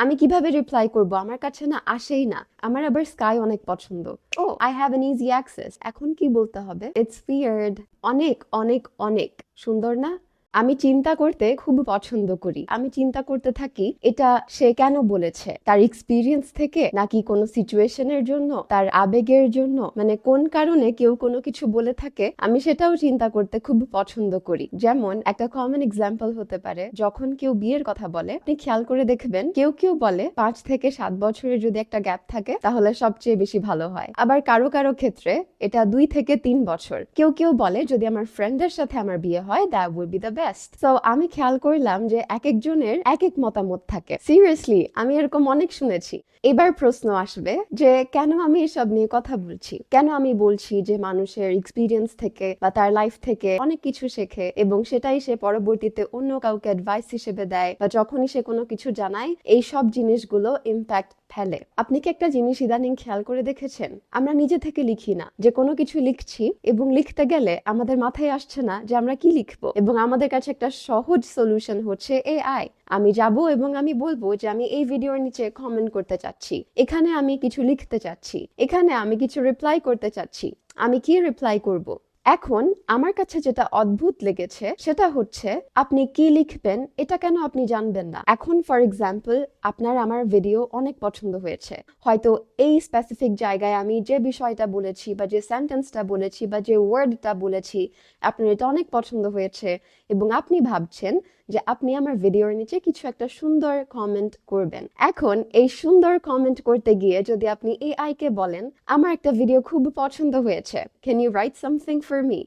আমি কিভাবে রিপ্লাই করব? আমার কাছে না আসেই না। আমার আবার স্কাই অনেক পছন্দ। Oh I have an easy access. এখন কি বলতে হবে? It's weird. অনেক অনেক অনেক সুন্দর না? আমি চিন্তা করতে খুব পছন্দ করি। আমি চিন্তা করতে থাকি এটা সে কেন বলেছে? তার এক্সপেরিয়েন্স থেকে নাকি কোনো সিচুয়েশনের জন্য, তার আবেগের জন্য, মানে কোন কারণে কেউ কোনো কিছু বলে থাকে আমি সেটাও চিন্তা করতে খুব পছন্দ করি। যেমন একটা কমন এক্সাম্পল হতে পারে যখন কেউ বিয়ের কথা বলে, আপনি খেয়াল করে দেখবেন কেউ কেউ বলে 5 থেকে 7 বছরের যদি একটা গ্যাপ থাকে তাহলে সবচেয়ে বেশি ভালো হয়। আবার কারো কারো ক্ষেত্রে এটা 2 থেকে 3 বছর। কেউ কেউ বলে যদি আমার ফ্রেন্ডের সাথে আমার বিয়ে হয় that will be the best. So আমি খেয়াল করলাম যে এক একজনের এক এক মতামত থাকে। সিরিয়াসলি আমি এরকম অনেক শুনেছি। এবার প্রশ্ন আসবে যে কেন আমি এসব নিয়ে কথা বলছি, কেন আমি বলছি যে মানুষের এক্সপিরিয়েন্স থেকে বা তার লাইফ থেকে অনেক কিছু শেখে এবং সেটাই সে পরবর্তীতে অন্য কাউকে অ্যাডভাইস হিসেবে দেয় বা যখনই সে কোনো কিছু জানায় এই সব জিনিসগুলো ইম্প্যাক্ট ফেলে। আপনি কি একটা জিনিস ইদানিং খেয়াল করে দেখেছেন? আমরা নিজে থেকে লিখি না, যে কোনো কিছু লিখছি এবং লিখতে গেলে আমাদের মাথায় আসছে না যে আমরা কি লিখবো, এবং আমাদের কাছে একটা সহজ সলিউশন হচ্ছে এআই। আমি যাব এবং আমি বলবো যে আমি এই ভিডিওর নিচে কমেন্ট করতে চাচ্ছি, এখানে আমি কিছু লিখতে চাচ্ছি, এখানে আমি কিছু রিপ্লাই করতে চাচ্ছি, আমি কি রিপ্লাই করব? এখন আমার কাছে যেটা অদ্ভুত লেগেছে সেটা হচ্ছে আপনি কি লিখবেন এটা কেন আপনি জানবেন না? এখন ফর এক্সাম্পল আপনার আমার ভিডিও অনেক পছন্দ হয়েছে, হয়তো এই স্পেসিফিক জায়গায় আমি যে বিষয়টা বলেছি বা যে সেন্টেন্সটা বলেছি বা যে ওয়ার্ডটা বলেছি আপনার এটা অনেক পছন্দ হয়েছে এবং আপনি ভাবছেন যে আপনি আমার ভিডিওর নিচে কিছু একটা সুন্দর কমেন্ট করবেন। এখন এই সুন্দর কমেন্ট করতে গিয়ে যদি আপনি এআই কে বলেন আমার একটা ভিডিও খুব পছন্দ হয়েছে, can you write something for me?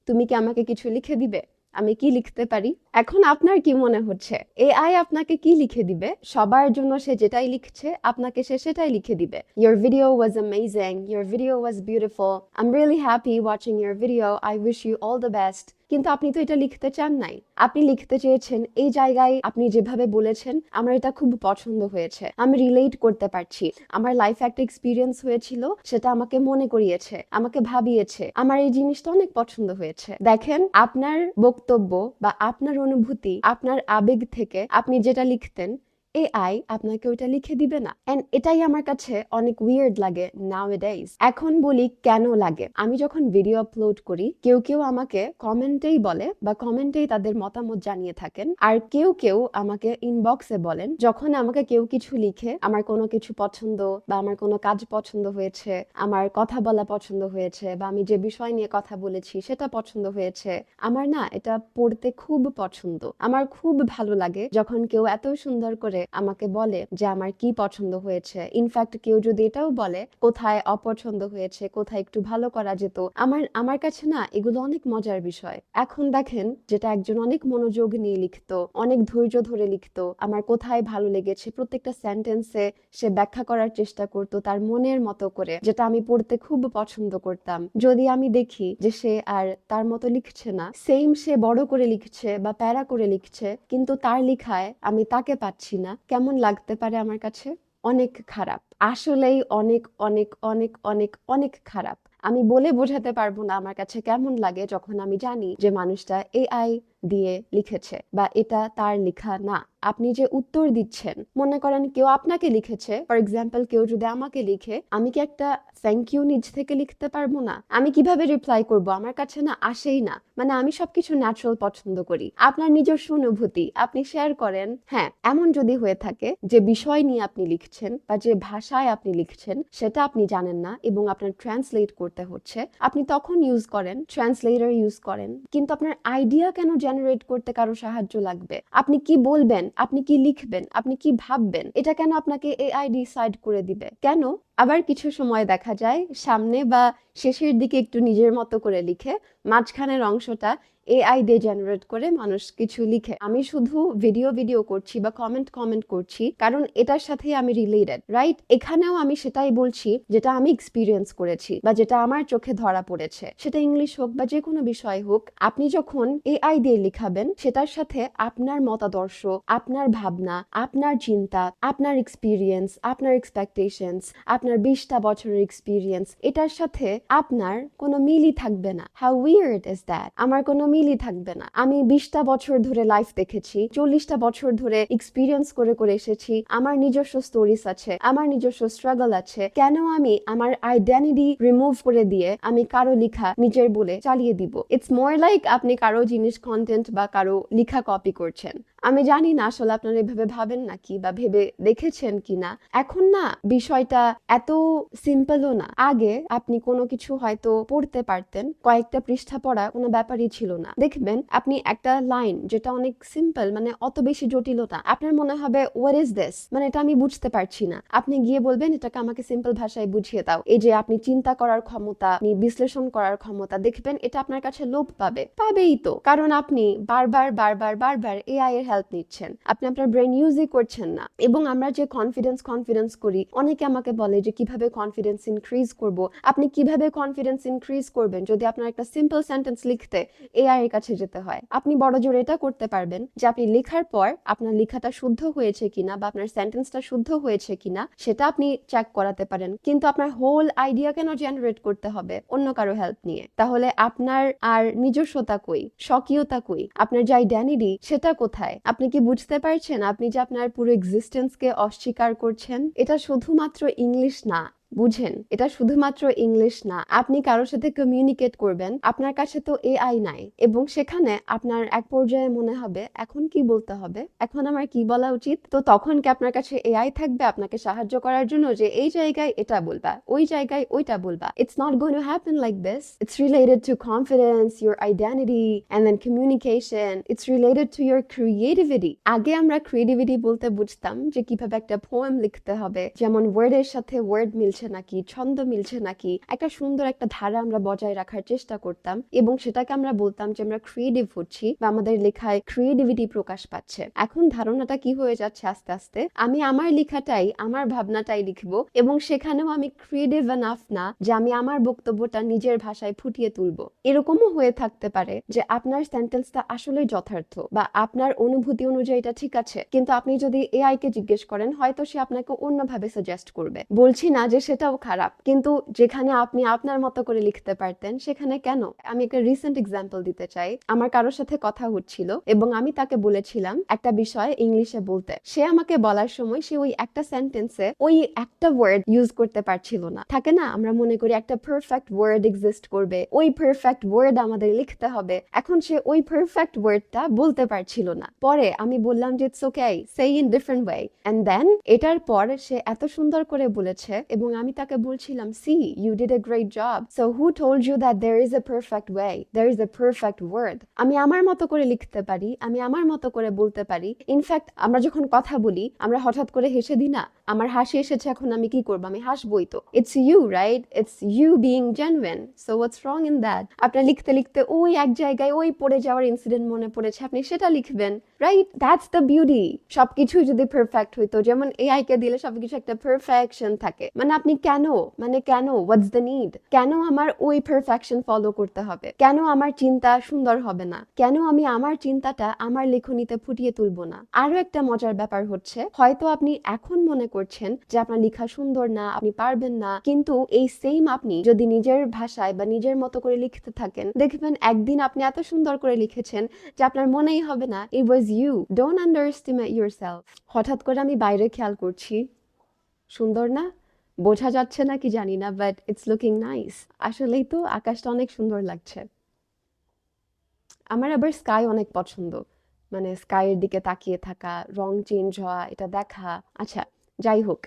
তুমি কি আমাকে কিছু লিখে দিবে? আমি কি লিখতে পারি? এখন আপনার কি মনে হচ্ছে এআই আপনাকে কি লিখে দিবে? সবার জন্য সে যেটাই লিখছে আপনাকে সে সেটাই লিখে দিবে। Your video was amazing, your video was beautiful, I'm really happy watching your video, I wish you all the best। কিন্তু আপনি তো এটা লিখতে চান নাই। আপনি লিখতে চেয়েছেন এই জায়গায় আপনি যেভাবে বলেছেন আমার এটা খুব পছন্দ হয়েছে, আমি রিলেট করতে পারছি, আমার লাইফে একটা এক্সপিরিয়েন্স হয়েছিল সেটা আমাকে মনে করিয়েছে, আমাকে ভাবিয়েছে, আমার এই জিনিসটা অনেক পছন্দ হয়েছে। দেখেন আপনার বক্তব্য বা আপনার অনুভূতি, আপনার আবেগ থেকে আপনি যেটা লিখতেন এআই আপনাকে ওইটা লিখে দিবে না। এন্ড এটাই আমার কাছে অনেক উইয়ার্ড লাগে নাওএডেজ। এখন বলি কেন লাগে। আমি যখন ভিডিও আপলোড করি কেউ কেউ আমাকে কমেন্টেই বলে বা কমেন্টেই তাদের মতামত জানিয়ে থাকেন, আর কেউ কেউ আমাকে ইনবক্সে বলেন যখন আমাকে কেউ কিছু লিখে আমার কোনো কিছু পছন্দ বা আমার কোনো কাজ পছন্দ হয়েছে, আমার কথা বলা পছন্দ হয়েছে বা আমি যে বিষয় নিয়ে কথা বলেছি সেটা পছন্দ হয়েছে, আমার না এটা পড়তে খুব পছন্দ। আমার খুব ভালো লাগে যখন কেউ এত সুন্দর করে আমাকে বলে যে আমার কি পছন্দ হয়েছে। ইনফ্যাক্ট কেউ যদি এটাও বলে কোথায় অপছন্দ হয়েছে, কোথায় একটু ভালো করা যেত, আমার কাছে না এগুলো অনেক মজার বিষয়। এখন দেখেন যেটা একজন অনেক মনোযোগ নিয়ে লিখতো, অনেক ধৈর্য ধরে লিখতো, আমার কোথায় ভালো লেগেছে প্রত্যেকটা সেন্টেন্সে সে ব্যাখ্যা করার চেষ্টা করতো তার মনের মতো করে, যেটা আমি পড়তে খুব পছন্দ করতাম। যদি আমি দেখি যে সে আর তার মতো লিখছে না, সেম সে বড় করে লিখছে বা প্যারা করে লিখছে, কিন্তু তার লেখায় আমি তাকে পাচ্ছি না, কেমন লাগতে পারে আমার কাছে? অনেক খারাপ। আসলেই অনেক অনেক অনেক অনেক অনেক খারাপ। আমি বলে বোঝাতে পারবো না আমার কাছে কেমন লাগে যখন আমি জানি যে মানুষটা এআই দিয়ে লিখেছে বা এটা তার লেখা না। আপনি যে উত্তর দিচ্ছেন, মনে করেন কেউ আপনাকে লিখেছে, ফর এক্সাম্পল কেউ যদি আমাকে লিখে, আমি কি একটা থ্যাংক ইউ নিজ থেকে লিখতে পারবো না? আমি কিভাবে রিপ্লাই করব? আমার কাছে না আসেই না। মানে আমি সবকিছু ন্যাচারাল পছন্দ করি। আপনার নিজস্ব অনুভূতি আপনি শেয়ার করেন। হ্যাঁ, এমন যদি হয়ে থাকে যে বিষয় নিয়ে আপনি লিখছেন বা যে ভাষায় আপনি লিখছেন সেটা আপনি জানেন না এবং আপনার ট্রান্সলেট করতে হচ্ছে, আপনি তখন ইউজ করেন, ট্রান্সলেটর ইউজ করেন। কিন্তু আপনার আইডিয়া কেন জেনারেট করতে কারো সাহায্য লাগবে? আপনি কি বলবেন, আপনি কি লিখবেন, আপনি কি ভাববেন, এটা কেন আপনাকে এআই ডিসাইড করে দিবে? কেন? আবার কিছু সময় দেখা যায় সামনে বা শেষের দিকে একটু নিজের মতো করে লিখে, মাঝখানের অংশটা এআই দিয়ে জেনারেট করে মানুষ কিছু লিখে। আমি শুধু ভিডিও করছি বা কমেন্ট করছি কারণ এটার সাথে আমি রিলেটেড, রাইট? এখানেও আমি সেটাই বলছি যেটা আমি এক্সপিরিয়েন্স করেছি বা যেটা আমার চোখে ধরা পড়েছে, সেটা ইংলিশ হোক বা যে কোনো বিষয় হোক। আপনি যখন এআই দিয়ে লিখাবেন সেটার সাথে আপনার মতাদর্শ, আপনার ভাবনা, আপনার চিন্তা, আপনার এক্সপিরিয়েন্স, আপনার এক্সপেকটেশনস, আপনার আপনার 20টা বছরের এক্সপিরিয়েন্স, এটার সাথে আপনার কোনো মিলই থাকবে না। How weird is that? আমার কোনো মিলই থাকবে না। আমি 20টা বছর ধরে লাইফ দেখেছি, 40টা বছর ধরে এক্সপিরিয়েন্স করে করে এসেছি, আমার নিজস্ব স্টোরিজ আছে, আমার নিজস্ব স্ট্রাগল আছে। কেন আমি আমার আইডেন্টিটি রিমুভ করে দিয়ে আমি কারো লেখা নিজের বলে চালিয়ে দিব? ইটস মোর লাইক আপনি কারো জিনিস কন্টেন্ট বা কারো লেখা কপি করছেন। আমি জানি না আসলে আপনারা এভাবে ভাবেন নাকি বা ভেবে দেখেছেন কিনা। এখন না বিষয়টা এত সিম্পলও না। আগে আপনি কোনো কিছু হয়তো পড়তে পারতেন, কয়েকটা পৃষ্ঠা পড়া কোনো ব্যাপারই ছিল না। দেখবেন আপনি একটা লাইন যেটা অনেক সিম্পল, মানে অত বেশি জটিলতা, আপনার মনে হবে হোয়াট ইজ দিস, মানে এটা আমি বুঝতে পারছি না। আপনি গিয়ে বলবেন এটাকে আমাকে সিম্পল ভাষায় বুঝিয়ে দাও। এই যে আপনি চিন্তা করার ক্ষমতা, আপনি বিশ্লেষণ করার ক্ষমতা, দেখবেন এটা আপনার কাছে লোপ পাবেই তো, কারণ আপনি বারবার বারবার বারবার এআই এর হেল্প নিচ্ছেন, আপনি আপনার ব্রেন ইউজই করছেন না। এবং আমরা যে কনফিডেন্স করি, অনেকে আমাকে বলে যে কিভাবে কনফিডেন্স ইনক্রিজ করব। আপনি কিভাবে কনফিডেন্স ইনক্রিজ করবেন যদি আপনার একটা সিম্পল সেন্টেন্স লিখতে এআই এর কাছে যেতে হয়? আপনি বড় জোর এটা করতে পারবেন যে আপনি লেখার পর আপনার লেখাটা শুদ্ধ হয়েছে কিনা বা আপনার সেন্টেন্সটা শুদ্ধ হয়েছে কিনা সেটা আপনি চেক করাতে পারেন, কিন্তু আপনার হোল আইডিয়া কেন জেনারেট করতে হবে অন্য কারো হেল্প নিয়ে? তাহলে আপনার আর নিজস্বতা কই, স্বকীয়তা কই, আপনার যে আইডেন্টিটি সেটা কোথায়? আপনি কি বুঝতে পারছেন আপনি যে আপনার পুরো এক্সিস্টেন্সকে অস্বীকার করছেন? এটা শুধুমাত্র ইংলিশ না, বুঝেন, এটা শুধুমাত্র ইংলিশ না। আপনি কারোর সাথে কমিউনিকেট করবেন, আপনার কাছে তো এআই নাই, এবং সেখানে আপনার এক পর্যায়ে মনে হবে এখন কি বলতে হবে, এখন আমার কি বলা উচিত। তো তখন কি আপনার কাছে এআই থাকবে আপনাকে সাহায্য করার জন্য যে এই জায়গায় এটা বলবা, ওই জায়গায় ওইটা বলবা? It's not going to happen like this. It's related to confidence, your identity and then communication. It's related to your creativity. আগে আমরা ক্রিয়েটিভিটি বলতে বুঝতাম যে কিভাবে একটা পোয়েম লিখতে হবে, যেমন ওয়ার্ডের সাথে ওয়ার্ড মিলছে নাকি, ছন্দ মিলছে নাকি, একটা সুন্দর একটা ধারা আমরা বজায় রাখার চেষ্টা করতাম, এবং সেটাকে আমরা বলতাম যে আমরা ক্রিয়েটিভ হচ্ছি বা আমাদের লেখায় ক্রিয়েটিভিটি প্রকাশ পাচ্ছে। এখন ধারণাটা কি হয়ে যাচ্ছে আস্তে আস্তে, আমি আমার লেখাটাই, আমার ভাবনাটাই লিখবো, এবং সেখানেও আমি ক্রিয়েটিভ এনাফ না যে আমি আমার বক্তব্যটা নিজের ভাষায় ফুটিয়ে তুলবো। এরকমও হয়ে থাকতে পারে যে আপনার সেন্টেন্সটা আসলে যথার্থ বা আপনার অনুভূতি অনুযায়ী এটা ঠিক আছে, কিন্তু আপনি যদি এআই কে জিজ্ঞেস করেন হয়তো সে আপনাকে অন্যভাবে সাজেস্ট করবে। বলছি না যে সেটাও খারাপ, কিন্তু যেখানে আপনি আপনার মতো করে লিখতে পারতেন সেখানে কেন? আমি একটা রিসেন্ট এক্সাম্পল দিতে চাই। আমার কারোর সাথে কথা হচ্ছিল এবং আমি তাকে বলেছিলাম একটা বিষয় ইংলিশে বলতে। সে আমাকে বলার সময় সে ওই একটা সেন্টেন্সে ওই একটা ওয়ার্ড ইউজ করতে পারছিল না। থাকে না, আমরা মনে করি একটা পারফেক্ট ওয়ার্ড এক্সিস্ট করবে, ওই পারফেক্ট ওয়ার্ড আমাদের লিখতে হবে। এখন সে ওই পারফেক্ট ওয়ার্ডটা বলতে পারছিল না। পরে আমি বললাম যে ইটস ওকে, সে in different way, and then এটার পর সে এত সুন্দর করে বলেছে এবং আমি তাকে বলছিলাম, see you did a great job, so who told you that there is a perfect way, there is a perfect word. আমি আমার মতো করে লিখতে পারি, আমি আমার মতো করে বলতে পারি। ইনফ্যাক্ট আমরা যখন কথা বলি আমরা হঠাৎ করে হেসে দিই না, আমার হাসি এসেছে এখন আমি কি করবো, আমি হাসবই তো। It's you, right? It's you being genuine, so what's wrong in that? আপনার লিখতে লিখতে ওই এক জায়গায় ওই পড়ে যাওয়ার ইনসিডেন্ট মনে পড়েছে, আপনি সেটা লিখবেন, রাইট? That's the beauty. সবকিছুই যদি পারফেক্ট হইতো, যেমন এআই কে দিলে সবকিছু একটা পারফেকশন থাকে, মানে আপনি কেন, হোয়াটস দ্য নিড? কেন আমার ওই পারফেকশন ফলো করতে হবে? কেন আমার চিন্তা সুন্দর হবে না? কেন আমি আমার চিন্তাটা আমার লেখনীতে ফুটিয়ে তুলবো না? আরো একটা মজার ব্যাপার হচ্ছে, হয়তো আপনি এখন মনে করছেন যে আপনার লেখা সুন্দর না, আপনি পারবেন না, কিন্তু এই সেম আপনি যদি নিজের ভাষায় বা নিজের মতো করে লিখতে থাকেন, দেখবেন একদিন আপনি এত সুন্দর করে লিখেছেন যে আপনার মনেই হবে না it was you. Don't underestimate yourself. হঠাৎ করে আমি বাইরে খেয়াল করছি, সুন্দর না? বোঝা যাচ্ছে না কি জানি না, বাট ইটস লুকিং নাইস। আসলেই তো আকাশটা অনেক সুন্দর লাগছে। আমার আবার স্কাই অনেক পছন্দ, মানে স্কাইয়ের দিকে তাকিয়ে থাকা, রং চেঞ্জ হওয়া, এটা দেখা। আচ্ছা, যাই হোক,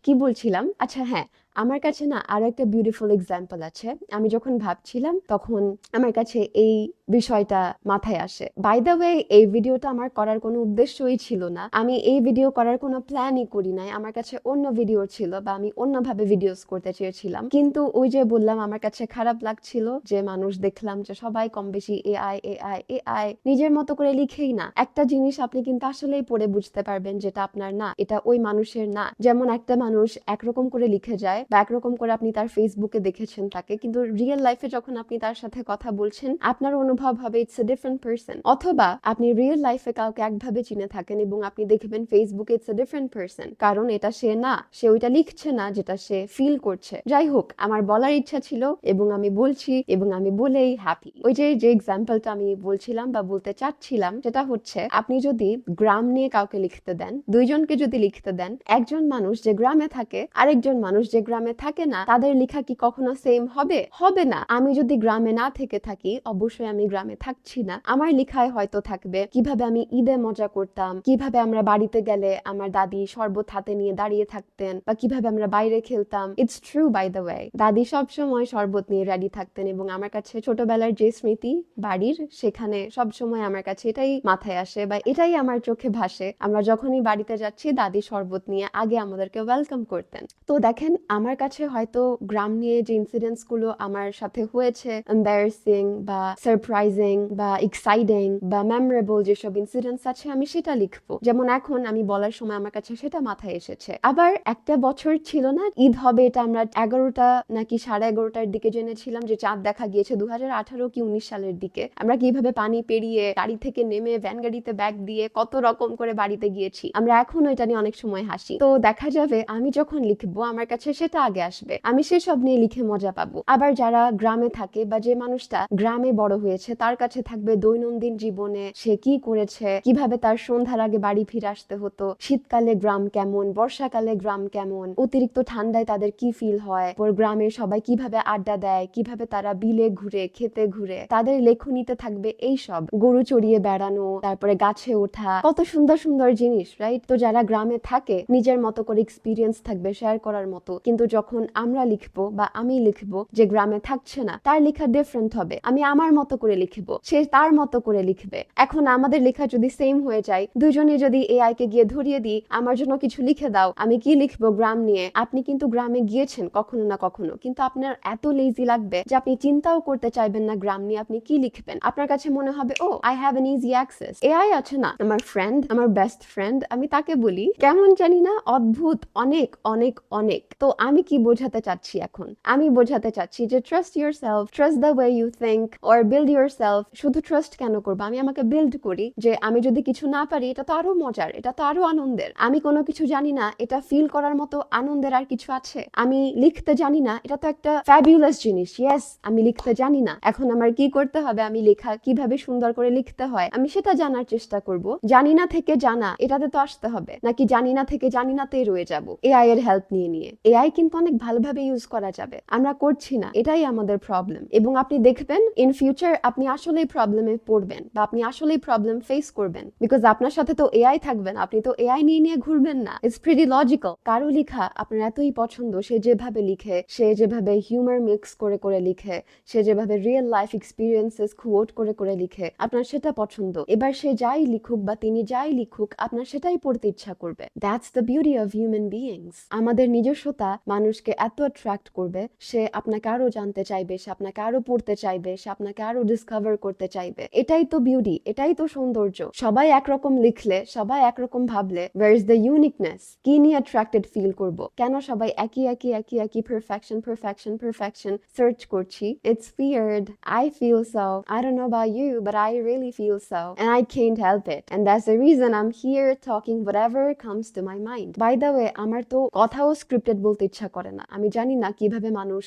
কি বলছিলাম, আচ্ছা হ্যাঁ, আমার কাছে না আরো একটা বিউটিফুল এক্সাম্পল আছে। আমি যখন ভাবছিলাম তখন আমার কাছে এই বিষয়টা মাথায় আসে। বাই দ্য ওয়ে, এই ভিডিওটা আমার করার কোনো উদ্দেশ্যই ছিল না, আমি এই ভিডিও করার কোনো প্ল্যানই করি নাই। আমার কাছে অন্য ভিডিও ছিল বা আমি অন্যভাবে ভিডিওস করতে চেয়েছিলাম, কিন্তু ওই যে বললাম আমার কাছে খারাপ লাগছিল যে মানুষ দেখলাম যে সবাই কম বেশি এআই এআই এআই, নিজের মতো করে লিখেই না। একটা জিনিস আপনি কিন্তু আসলেই পড়ে বুঝতে পারবেন যেটা আপনার না, এটা ওই মানুষের না। যেমন একটা মানুষ একরকম করে লিখে যায়, বা একরকম করে আপনি তার ফেসবুকে দেখেছেন তাকে, কিন্তু রিয়েল লাইফে যখন আপনি তার সাথে কথা বলছেন আপনার অনুভব হবে ইটস এ ডিফারেন্ট পারসন। অথবা আপনি রিয়েল লাইফে কাউকে একভাবে চিনে থাকেন এবং আপনি দেখবেন ফেসবুকে ইটস এ ডিফারেন্ট পারসন, কারণ এটা সে না, সে ওইটা লিখছে না যেটা সে ফিল করছে। যাই হোক, আমার বলার ইচ্ছা ছিল এবং আমি বলছি এবং আমি বলেই হ্যাপি। ওই যে এক্সাম্পলটা আমি বলছিলাম বা বলতে চাচ্ছিলাম সেটা হচ্ছে, আপনি যদি গ্রাম নিয়ে কাউকে লিখতে দেন, দুইজনকে যদি লিখতে দেন, একজন মানুষ যে গ্রামে থাকে আরেকজন মানুষ যে গ্রামে থাকে না, তাদের লেখা কি কখনো সেম হবে? হবে না। আমি যদি গ্রামে না থেকে থাকি, অবশ্যই আমি গ্রামে থাকছি না, আমার লেখায় হয়তো থাকবে কিভাবে আমি ঈদে মজা করতাম, কিভাবে আমরা বাড়িতে গেলে আমার দাদি শরবত হাতে নিয়ে দাঁড়িয়ে থাকতেন, বা কিভাবে আমরা বাইরে খেলতাম। It's true by the way, দাদি সবসময় শরবত নিয়ে রেডি থাকতেন এবং আমার কাছে ছোটবেলার যে স্মৃতি বাড়ির, সেখানে সবসময় আমার কাছে এটাই মাথায় আসে বা এটাই আমার চোখে ভাসে। আমরা যখনই বাড়িতে যাচ্ছি দাদি শরবত নিয়ে আগে আমাদেরকে ওয়েলকাম করতেন। তো দেখেন, আমার কাছে হয়তো গ্রাম নিয়ে যে ইনসিডেন্টস গুলো আমার সাথে হয়েছে, এম্বারাসিং বা সারপ্রাইজিং বা এক্সাইটিং বা মেমোরেবল যেসব ইনসিডেন্টস আছে, আমি সেটা লিখবো। যেমন এখন আমি বলার সময় আমার কাছে সেটা মাথায় এসেছে। আবার একটা বছর ছিল না, ঈদ হবে এটা আমরা 11টা নাকি 11:30টার দিকে জেনেছিলাম যে চাঁদ দেখা গিয়েছে 2018 কি 19 সালের দিকে। আমরা কিভাবে পানি পেরিয়ে গাড়ি থেকে নেমে ভ্যান গাড়িতে ব্যাগ দিয়ে কত রকম করে বাড়িতে গিয়েছি, আমরা এখনো এটা নিয়ে অনেক সময় হাসি। তো দেখা যাবে আমি যখন লিখবো আমার কাছে সেটা আগে আসবে, আমি সেসব নিয়ে লিখে মজা পাবো। আবার যারা গ্রামে থাকে বা যে মানুষটা গ্রামে বড় হয়েছে, তার কাছে থাকবে দৈনন্দিন জীবনে সে কি করেছে, কিভাবে তার সন্ধ্যার আগে বাড়ি ফিরে আসতে হতো, শীতকালে গ্রাম কেমন, বর্ষাকালে গ্রাম কেমন, অতিরিক্ত ঠান্ডায় তাদের কি ফিল হয়, গ্রামের সবাই কিভাবে আড্ডা দেয়, কিভাবে তারা বিলে ঘুরে, খেতে ঘুরে, তাদের লেখনীতে থাকবে এইসব, গরু চড়িয়ে বেড়ানো, তারপরে গাছে ওঠা, কত সুন্দর সুন্দর জিনিস, রাইট? তো যারা গ্রামে থাকে নিজের মতো করে এক্সপিরিয়েন্স থাকবে শেয়ার করার মতো। কিন্তু যখন আমরা লিখবো বা আমি লিখবো যে গ্রামে থাকছে না, তার লেখা ডিফারেন্ট হবে, আমি আমার মতো করে লিখবো, সে তার মতো করে লিখবে। এখন আমাদের লেখা যদি সেম হয়ে যায়, দুজনে যদি এআই কে গিয়ে ধরিয়ে দিই আমার জন্য কিছু লিখে দাও, আমি কি লিখবো গ্রাম নিয়ে, আপনি কিন্তু গ্রামে গিয়েছেন কখনো না কখনো, কিন্তু আপনার এত লেজি লাগবে যে আপনি চিন্তাও করতে চাইবেন না গ্রাম নিয়ে আপনি কি লিখবেন। আপনার কাছে মনে হবে oh I have an easy access. AI আছে না, আমার ফ্রেন্ড, আমার বেস্ট ফ্রেন্ড, আমি তাকে বলি কেমন জানি না অদ্ভুত অনেক অনেক অনেক। তো আমি কি বোঝাতে চাচ্ছি এখন? আমি বোঝাতে চাচ্ছি যে trust yourself, trust the way you think or build yourself. শুধু ট্রাস্ট কেন করবো? আমি আমাকে বিল্ড করি যে আমি যদি কিছু না পারি এটা তো আরো মজার, এটা তো আরো আনন্দের। আমি কোনো কিছু জানি না, এটা ফিল করার মতো আনন্দের আর কিছু আছে? আমি লিখতে জানি না, এটা তো একটা ফ্যাবুলাস জিনিস। ইয়েস, আমি লিখতে জানি না, এখন আমার কি করতে হবে? আমি লেখা কিভাবে সুন্দর করে লিখতে হয় আমি সেটা জানার চেষ্টা করব। জানি না থেকে জানা, এটাতে তো আসতে হবে, নাকি জানি না থেকে জানি নাতেই রয়ে যাব এআই এর হেল্প নিয়ে নিয়ে? এআই কিন্তু অনেক ভালোভাবে ইউজ করা যাবে, আমরা করছি না, এটাই আমাদের প্রবলেম। এবং আপনি দেখবেন ইন ফিউচার আপনি আসলেই প্রবলেমে পড়বেন বা আপনি আসলেই প্রবলেম ফেস করবেন, বিকজ আপনার সাথে তো এআই থাকবেন, আপনি তো এআই নিয়ে নিয়ে ঘুরবেন না। It's pretty logical. কারো লেখা আপনার এতই পছন্দ, সে যেভাবে লিখে, সে যেভাবে হিউমার মিক্স করে করে লিখে, সে যেভাবে রিয়েল লাইফ এক্সপিরিয়েন্সেস কোট করে করে লিখে, আপনার সেটা পছন্দ। এবার সে যাই লিখুক বা তিনি যাই লিখুক, আপনার সেটাই পড়তে ইচ্ছা করবে। That's the beauty of human beings. আমাদের নিজস্বতা মানুষকে এত অ্যাট্রাক্ট করবে, সে আপনাকে আরো জানতে চাইবে, সে আপনাকে আরো পড়তে চাইবে, সে আপনাকে আরো ডিসকভার করতে চাইবে। এটাই তো বিউটি, এটাই তো সৌন্দর্য। সবাই একরকম লিখলে, সবাই একরকম ভাবলে, ওয়্যার ইজ দ্য ইউনিকনেস? কি নিয়ে অ্যাট্রাক্টেড ফিল করব? কেন সবাই একই একই একই একই পারফেকশন পারফেকশন পারফেকশন সার্চ করছি? It's weird. I feel so. I don't know about you, but I really feel so. And I can't help it. And that's the reason I'm here talking whatever comes to my mind. By the way, আমার তো কথাও scripted বলতে ইচ্ছা করে না। আমি জানি না কিভাবে মানুষ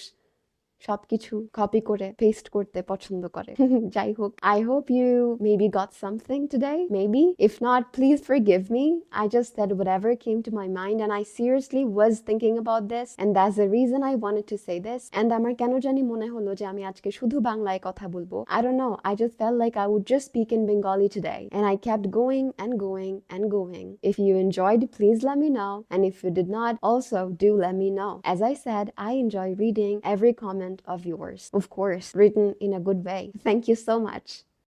সবকিছু কপি করে পেস্ট করতে পছন্দ করে। যাই হোক, I hope you maybe got something today. Maybe. If not, please forgive me. I just said whatever came to my mind and I seriously was thinking about this and that's the reason I wanted to say this. And আমার কেন জানি মনে হলো যে আমি আজকে শুধু বাংলায় কথা বলবো। I don't know. I just felt like I would just speak in Bengali today. And I kept going and going and going. If you enjoyed, please let me know. And if you did not, also do let me know. As I said, I enjoy reading every comment of yours, of course, written in a good way. Thank you so much.